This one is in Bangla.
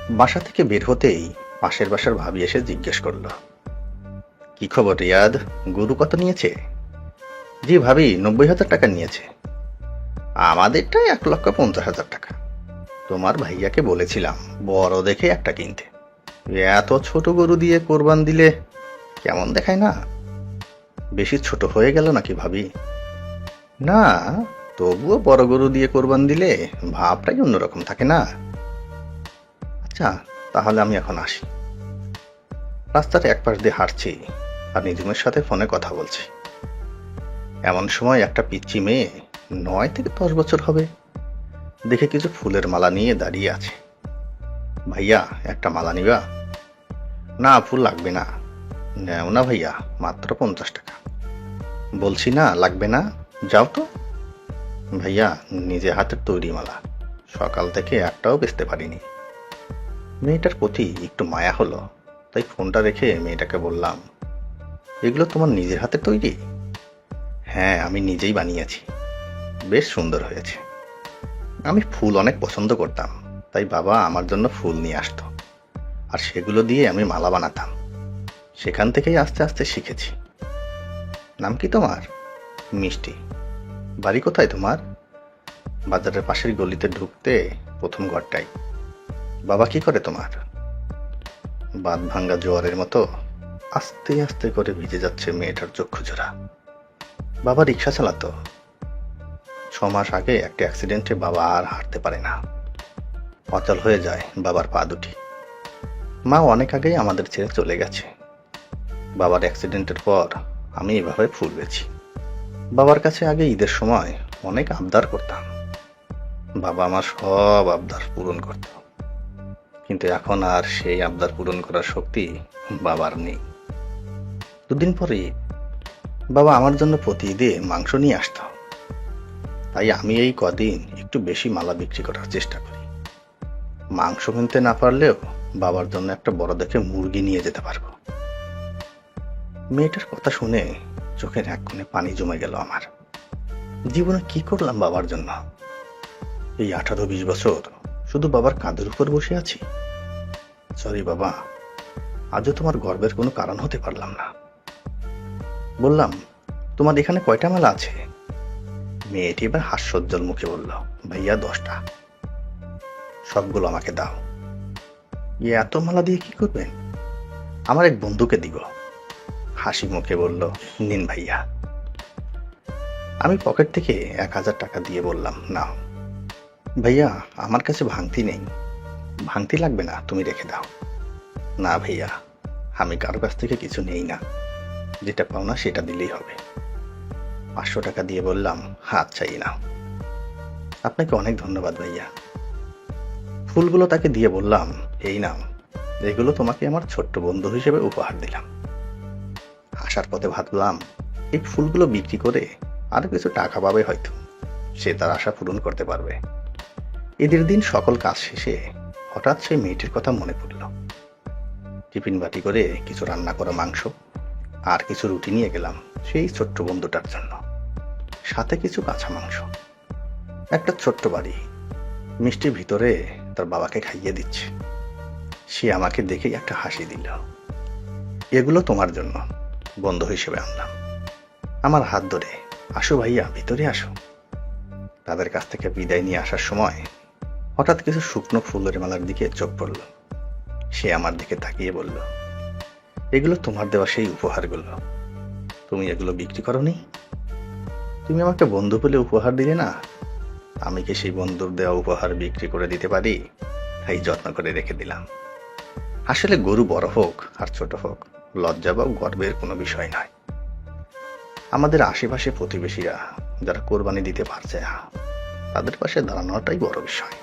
বাসা থেকে বের হতেই পাশের বাসার ভাবি এসে জিজ্ঞেস করলো, কি খবর রিয়াদ, গরু কত নিয়েছে? জি ভাবি, 90,000 টাকা নিয়েছে। আমাদেরটাই 1,50,000 টাকা। তোমার ভাইয়াকে বলেছিলাম বড় দেখে একটা কিনতে। এত ছোট গরু দিয়ে কোরবান দিলে কেমন দেখায় না? বেশি ছোট হয়ে গেল নাকি ভাবি? না, তবুও বড় গরু দিয়ে কোরবান দিলে ভাবটাই অন্যরকম থাকে না? আচ্ছা, তাহলে আমি এখন আসি। রাস্তার এক পাশ দিয়ে হাঁটছি আর নিজুমের সাথে ফোনে কথা বলছি। এমন সময় একটা পিচ্চি মেয়ে, 9 থেকে 10 বছর হবে, দেখে কিছু ফুলের মালা নিয়ে দাঁড়িয়ে আছে। ভাইয়া, একটা মালা নিবা? না, ফুল লাগবে না। নেও না ভাইয়া, মাত্র 50 টাকা। বলছি না লাগবে না, যাও তো। ভাইয়া, নিজে হাতের তৈরি মালা, সকাল থেকে একটাও বেচতে পারিনি। মেয়েটার প্রতি একটু মায়া হলো, তাই ফোনটা রেখে মেয়েটাকে বললাম, এগুলো তোমার নিজের হাতে তৈরি? হ্যাঁ, আমি নিজেই বানিয়েছি। বেশ সুন্দর হয়েছে। আমি ফুল অনেক পছন্দ করতাম, তাই বাবা আমার জন্য ফুল নিয়ে আসতো, আর সেগুলো দিয়ে আমি মালা বানাতাম। সেখান থেকেই আস্তে আস্তে শিখেছি। নাম কি তোমার? মিষ্টি। বাড়ি কোথায় তোমার? বাজারের পাশের গলিতে ঢুকতে প্রথম ঘরটাই। বাবা কি করে তোমার? বাঁধ ভাঙ্গা জোয়ারের মতো আস্তে আস্তে করে ভিজে যাচ্ছে মেয়েটার চক্ষুজোড়া। বাবা রিক্সা চালাতো। 6 মাস আগে একটা অ্যাক্সিডেন্টে বাবা আর হাঁটতে পারে না, অচল হয়ে যায় বাবার পা দুটি। মা অনেক আগেই আমাদের ছেড়ে চলে গেছে। বাবার অ্যাক্সিডেন্টের পর আমি এভাবে ফুল বেচি। বাবার কাছে আগে ঈদের সময় অনেক আবদার করতাম। বাবা আমার সব আবদার পূরণ করত, কিন্তু এখন আর সেই আবদার পূরণ করার শক্তি বাবার নেই। দুদিন পরে বাবা আমার জন্য প্রতি ঈদে মাংস নিয়ে আসতো, তাই আমি এই কদিন একটু বেশি মালা বিক্রি করার চেষ্টা করি। মাংস কিনতে না পারলেও বাবার জন্য একটা বড় দেখে মুরগি নিয়ে যেতে পারবো। মেয়েটার কথা শুনে চোখের এক কোণে পানি জমে গেল আমার। জীবনে কি করলাম বাবার জন্য? এই 18-20 বছর শুধু বাবার কাঁধের উপর বসে আছি। সরি বাবা, আজও তোমার গর্বের কোনো কারণ হতে পারলাম না। বললাম, তোমার এখানে কয়টা মালা আছে? মেয়েটি এবার হাস্যোজ্জ্বল মুখে বলল, ভাইয়া 10টা। সবগুলো আমাকে দাও। এত মালা দিয়ে কি করবেন? আমার এক বন্ধুকে দিব। হাসি মুখে বলল, নিন ভাইয়া। আমি পকেট থেকে 1,000 টাকা দিয়ে বললাম, নাও। ভাইয়া, আমার কাছে ভাঙতি নেই। ভাঙতি লাগবে না, তুমি রেখে দাও। না ভাইয়া, আমি কারো কাছ থেকে কিছু নেই না, যেটা পাও না সেটা দিলেই হবে। 500 টাকা দিয়ে বললাম, হাত চাই নাও। আপনাকে অনেক ধন্যবাদ ভাইয়া। ফুলগুলো তাকে দিয়ে বললাম, এই নাও, এগুলো তোমাকে আমার ছোট্ট বন্ধু হিসেবে উপহার দিলাম। আসার পথে ভাবলাম, এই ফুলগুলো বিক্রি করে আরো কিছু টাকা পাবে হয়তো, সে তার আশা পূরণ করতে পারবে। ঈদের দিন সকল কাজ শেষে হঠাৎ সেই মেয়েটির কথা মনে পড়ল। টিফিন বাটি করে কিছু রান্না করা মাংস আর কিছু রুটি নিয়ে গেলাম সেই ছোট্ট বন্ধুটার জন্য, সাথে কিছু কাঁচা মাংস। একটা ছোট্ট বাড়ি, মিষ্টির ভিতরে তার বাবাকে খাইয়ে দিচ্ছে। সে আমাকে দেখেই একটা হাসি দিল। এগুলো তোমার জন্য, বন্ধু হিসেবে আনলাম। আমার হাত ধরে, আসো ভাইয়া, ভিতরে আসো। তাদের কাছ থেকে বিদায় নিয়ে আসার সময় হঠাৎ কিছু শুকনো ফুলের মালার দিকে চোখ পড়ল। সে আমার দিকে তাকিয়ে বলল, এগুলো তোমার দেওয়া সেই উপহারগুলো। তুমি এগুলো বিক্রি করোনি? তুমি আমাকে বন্ধু বলে উপহার দিলে না, আমি কি সেই বন্ধুর দেওয়া উপহার বিক্রি করে দিতে পারি? তাই যত্ন করে রেখে দিলাম। আসলে গরু বড় হোক আর ছোট হোক, লজ্জা বা গর্বের কোনো বিষয় নয়। আমাদের আশেপাশে প্রতিবেশীরা যারা কোরবানি দিতে পারছে না, তাদের পাশে দাঁড়ানোটাই বড় বিষয়।